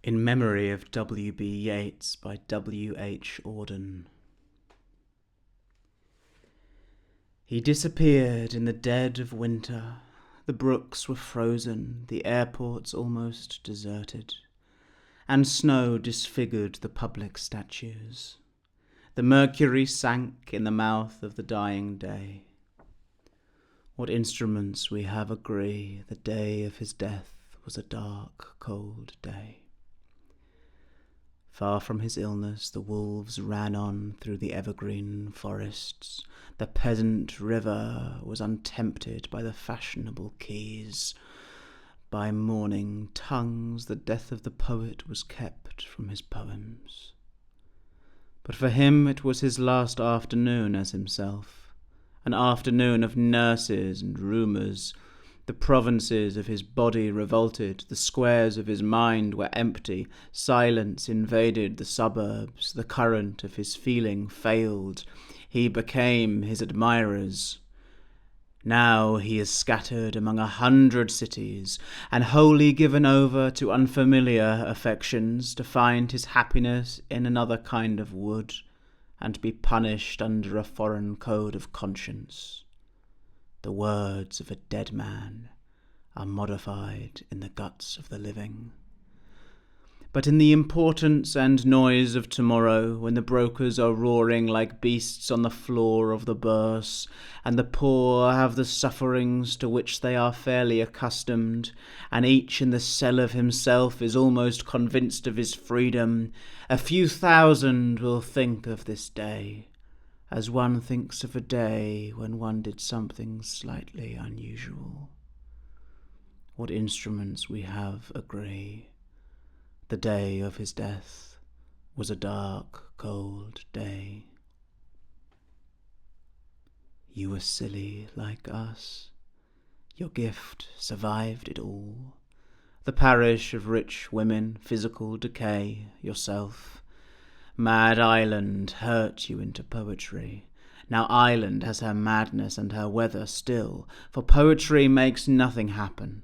In memory of W.B. Yeats by W.H. Auden. He disappeared in the dead of winter. The brooks were frozen, the airports almost deserted, and snow disfigured the public statues. The mercury sank in the mouth of the dying day. What instruments we have agree, the day of his death was a dark, cold day. Far from his illness, the wolves ran on through the evergreen forests. The peasant river was untempted by the fashionable quays. By mourning tongues, the death of the poet was kept from his poems. But for him it was his last afternoon as himself, an afternoon of nurses and rumours. The provinces of his body revolted, the squares of his mind were empty, silence invaded the suburbs, the current of his feeling failed. He became his admirers. Now he is scattered among 100 cities, and wholly given over to unfamiliar affections, to find his happiness in another kind of wood, and be punished under a foreign code of conscience. The words of a dead man are modified in the guts of the living. But in the importance and noise of tomorrow, when the brokers are roaring like beasts on the floor of the bourse, and the poor have the sufferings to which they are fairly accustomed, and each in the cell of himself is almost convinced of his freedom, a few thousand will think of this day, as one thinks of a day when one did something slightly unusual. What instruments we have agree. The day of his death was a dark, cold day. You were silly like us. Your gift survived it all. The parish of rich women, physical decay, yourself. Mad Island hurt you into poetry. Now Island has her madness and her weather still, for poetry makes nothing happen.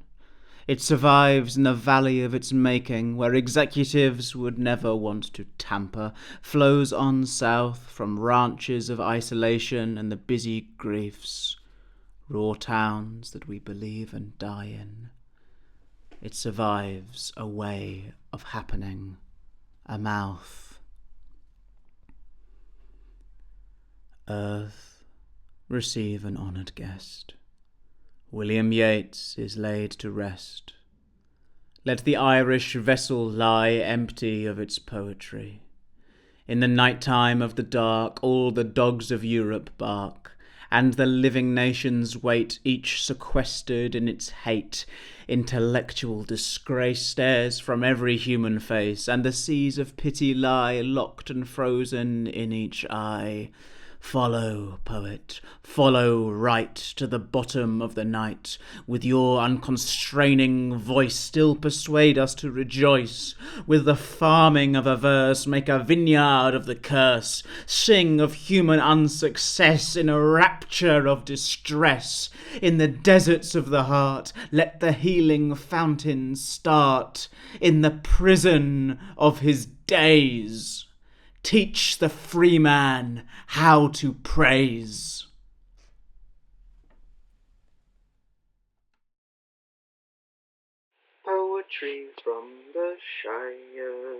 It survives in the valley of its making, where executives would never want to tamper, flows on south from ranches of isolation and the busy griefs, raw towns that we believe and die in. It survives a way of happening, a mouth. Earth, receive an honoured guest. William Yeats is laid to rest. Let the Irish vessel lie empty of its poetry. In the night time of the dark, all the dogs of Europe bark, and the living nations wait, each sequestered in its hate. Intellectual disgrace stares from every human face, and the seas of pity lie locked and frozen in each eye. Follow, poet, follow right to the bottom of the night. With your unconstraining voice still persuade us to rejoice. With the farming of a verse make a vineyard of the curse. Sing of human unsuccess in a rapture of distress. In the deserts of the heart let the healing fountains start. In the prison of his days teach the free man how to praise. Poetry from the Shires.